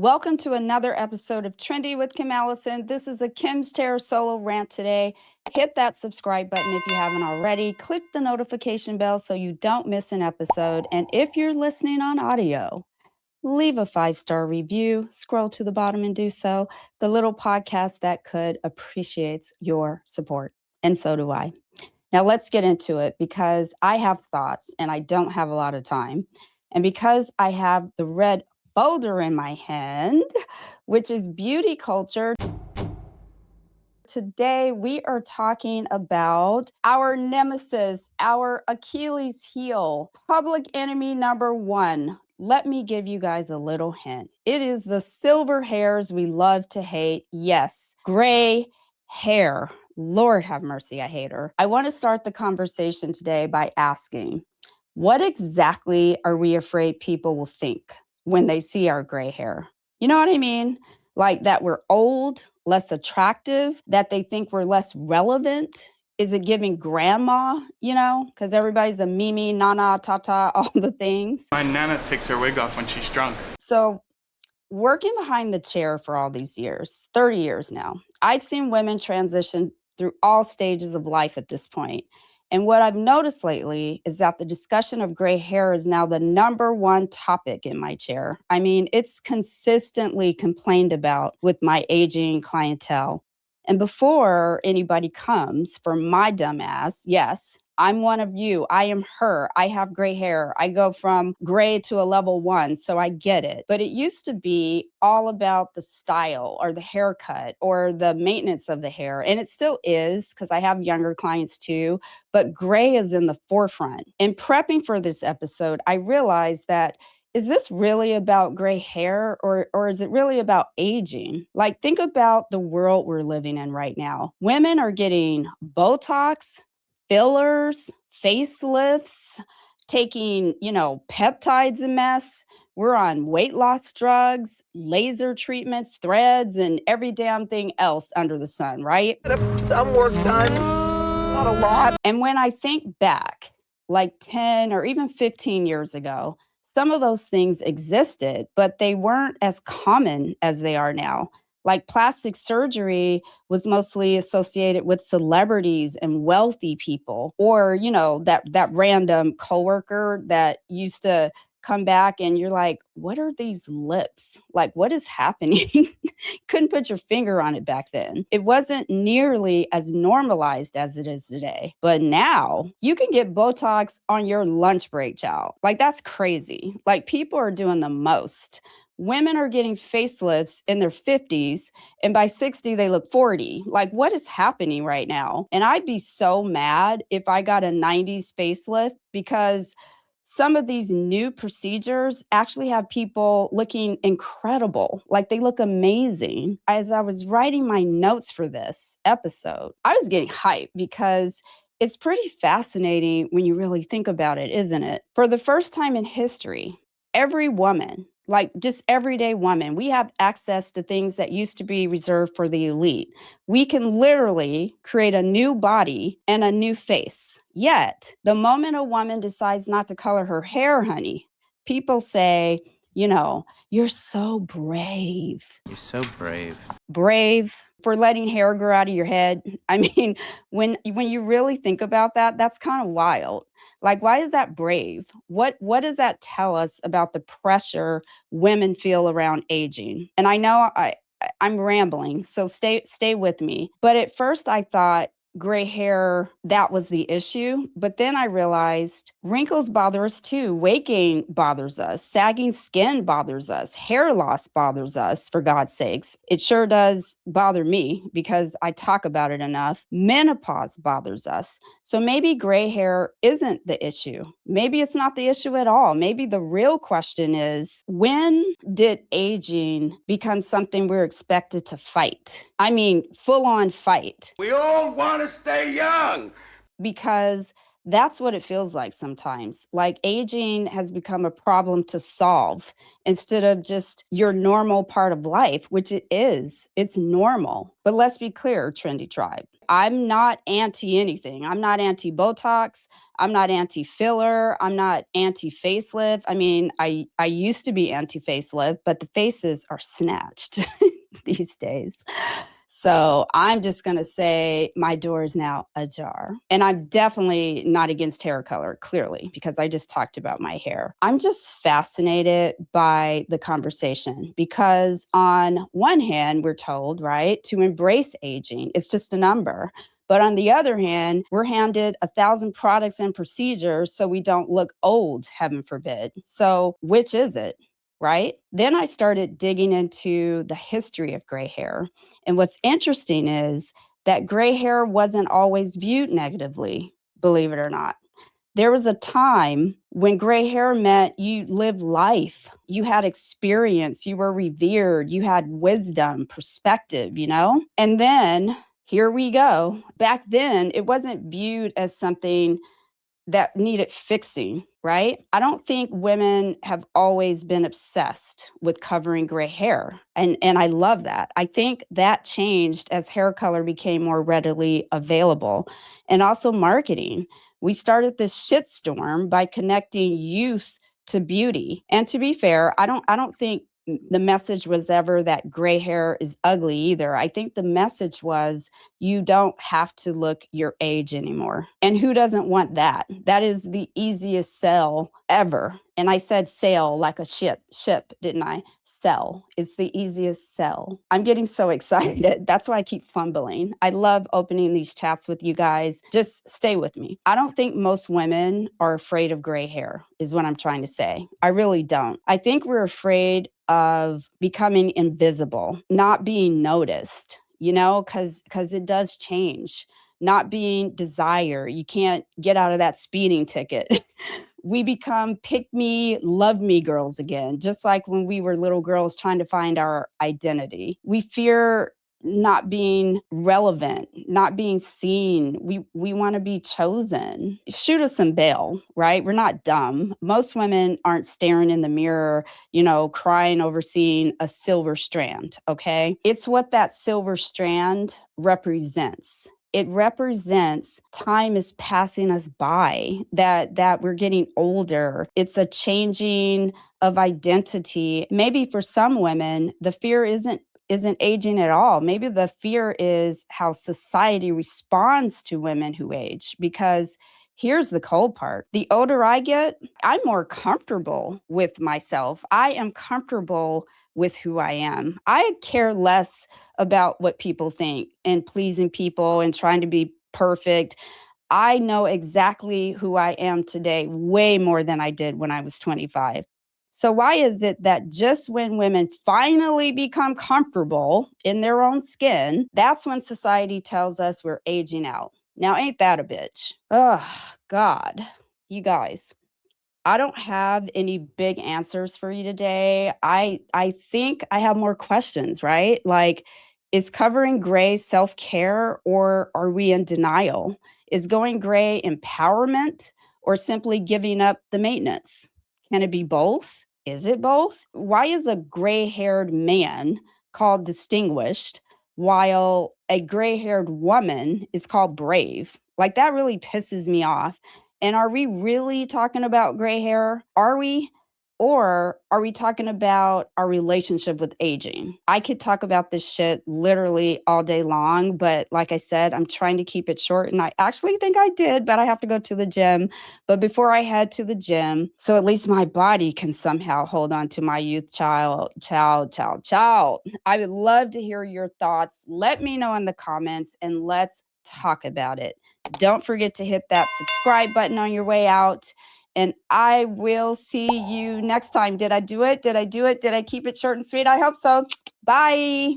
Welcome to another episode of Trendy with Kim Allison. This is a Kim's Terror solo rant today. Hit that subscribe button if you haven't already. Click the notification bell so you don't miss an episode. And if you're listening on audio, leave a 5-star review. Scroll to the bottom and do so. The little podcast that could appreciates your support. And so do I. Now let's get into it because I have thoughts and I don't have a lot of time. And because I have the red folder in my hand, which is beauty culture. Today, we are talking about our nemesis, our Achilles heel, public enemy number one. Let me give you guys a little hint. It is the silver hairs we love to hate. Yes, gray hair. Lord have mercy, I hate her. I want to start the conversation today by asking, what exactly are we afraid people will think when they see our gray hair? You know what I mean? Like that we're old, less attractive, that they think we're less relevant. Is it giving grandma, because everybody's a Mimi, Nana, Tata, all the things. My Nana takes her wig off when she's drunk. So working behind the chair for all these years, 30 years now, I've seen women transition through all stages of life at this point. And what I've noticed lately is that the discussion of gray hair is now the number one topic in my chair. I mean, it's consistently complained about with my aging clientele. And before anybody comes for my dumb ass, yes, I'm one of you. I am her. I have gray hair. I go from gray to a level 1, so I get it. But it used to be all about the style or the haircut or the maintenance of the hair. And it still is because I have younger clients too. But gray is in the forefront. In prepping for this episode, I realized that is this really about gray hair or is it really about aging? Like, think about the world we're living in right now. Women are getting Botox, fillers, facelifts, taking, peptides en masse. We're on weight loss drugs, laser treatments, threads, and every damn thing else under the sun, right? Some work done, not a lot. And when I think back, like 10 or even 15 years ago, some of those things existed, but they weren't as common as they are now. Like plastic surgery was mostly associated with celebrities and wealthy people, or, that random coworker that used to come back and you're like, what are these lips? Like, what is happening? Couldn't put your finger on it back then. It wasn't nearly as normalized as it is today. But now you can get Botox on your lunch break, child. Like, that's crazy. Like, people are doing the most. Women are getting facelifts in their 50s, and by 60, they look 40. Like, what is happening right now? And I'd be so mad if I got a 90s facelift because some of these new procedures actually have people looking incredible. Like, they look amazing. As I was writing my notes for this episode, I was getting hyped because it's pretty fascinating when you really think about it, isn't it? For the first time in history, every woman, like just everyday woman, we have access to things that used to be reserved for the elite. We can literally create a new body and a new face. Yet, the moment a woman decides not to color her hair, honey, people say, you're so brave. You're so brave. Brave for letting hair grow out of your head. I mean, when you really think about that, that's kind of wild. Like, why is that brave? What does that tell us about the pressure women feel around aging? And I know I'm rambling, so stay with me. But at first I thought gray hair, that was the issue. But then I realized wrinkles bother us too. Weight gain bothers us. Sagging skin bothers us. Hair loss bothers us, for God's sakes. It sure does bother me because I talk about it enough. Menopause bothers us. So maybe gray hair isn't the issue. Maybe it's not the issue at all. Maybe the real question is, when did aging become something we're expected to fight? I mean, full on fight. We all want to stay young. Because That's what it feels like sometimes. Like aging has become a problem to solve instead of just your normal part of life, which it is. It's normal. But let's be clear, Trendy Tribe. I'm not anti anything. I'm not anti Botox. I'm not anti filler. I'm not anti facelift. I mean, I used to be anti facelift, but the faces are snatched these days. So I'm just going to say my door is now ajar. And I'm definitely not against hair color, clearly, because I just talked about my hair. I'm just fascinated by the conversation because on one hand, we're told, right, to embrace aging. It's just a number. But on the other hand, we're handed 1,000 products and procedures so we don't look old, heaven forbid. So which is it? Right? Then I started digging into the history of gray hair. And what's interesting is that gray hair wasn't always viewed negatively, believe it or not. There was a time when gray hair meant you lived life, you had experience, you were revered, you had wisdom, perspective, you know? And then here we go. Back then, it wasn't viewed as something that needed fixing, right? I don't think women have always been obsessed with covering gray hair. And I love that. I think that changed as hair color became more readily available and also marketing. We started this shitstorm by connecting youth to beauty. And to be fair, I don't think the message was ever that gray hair is ugly either. I think the message was you don't have to look your age anymore. And who doesn't want that? That is the easiest sell ever. And I said sail like a ship, didn't I? Sell. It's the easiest sell. I'm getting so excited. That's why I keep fumbling. I love opening these chats with you guys. Just stay with me. I don't think most women are afraid of gray hair, is what I'm trying to say. I really don't. I think we're afraid of becoming invisible, not being noticed, you know, because it does change. Not being desired. You can't get out of that speeding ticket. We become pick me, love me girls again, just like when we were little girls trying to find our identity. We fear not being relevant, not being seen. We want to be chosen. Shoot us some bail, right? We're not dumb. Most women aren't staring in the mirror, you know, crying over seeing a silver strand, okay? It's what that silver strand represents. It represents time is passing us by, that we're getting older. It's a changing of identity. Maybe for some women, the fear isn't aging at all. Maybe the fear is how society responds to women who age. Because here's the cold part. The older I get, I'm more comfortable with myself. I am comfortable with who I am. I care less about what people think and pleasing people and trying to be perfect. I know exactly who I am today, way more than I did when I was 25. So why is it that just when women finally become comfortable in their own skin, that's when society tells us we're aging out? Now, ain't that a bitch? Oh, God. You guys, I don't have any big answers for you today. I think I have more questions, right? Like, is covering gray self-care or are we in denial? Is going gray empowerment or simply giving up the maintenance? Can it be both? Is it both? Why is a gray-haired man called distinguished while a gray-haired woman is called brave? Like, that really pisses me off. And are we really talking about gray hair? Are we? Or are we talking about our relationship with aging? I could talk about this shit literally all day long, but like I said, I'm trying to keep it short. And I actually think I did, but I have to go to the gym. But before I head to the gym, so at least my body can somehow hold on to my youth child. I would love to hear your thoughts. Let me know in the comments and let's talk about it. Don't forget to hit that subscribe button on your way out. And I will see you next time. Did I do it? Did I keep it short and sweet? I hope so. Bye.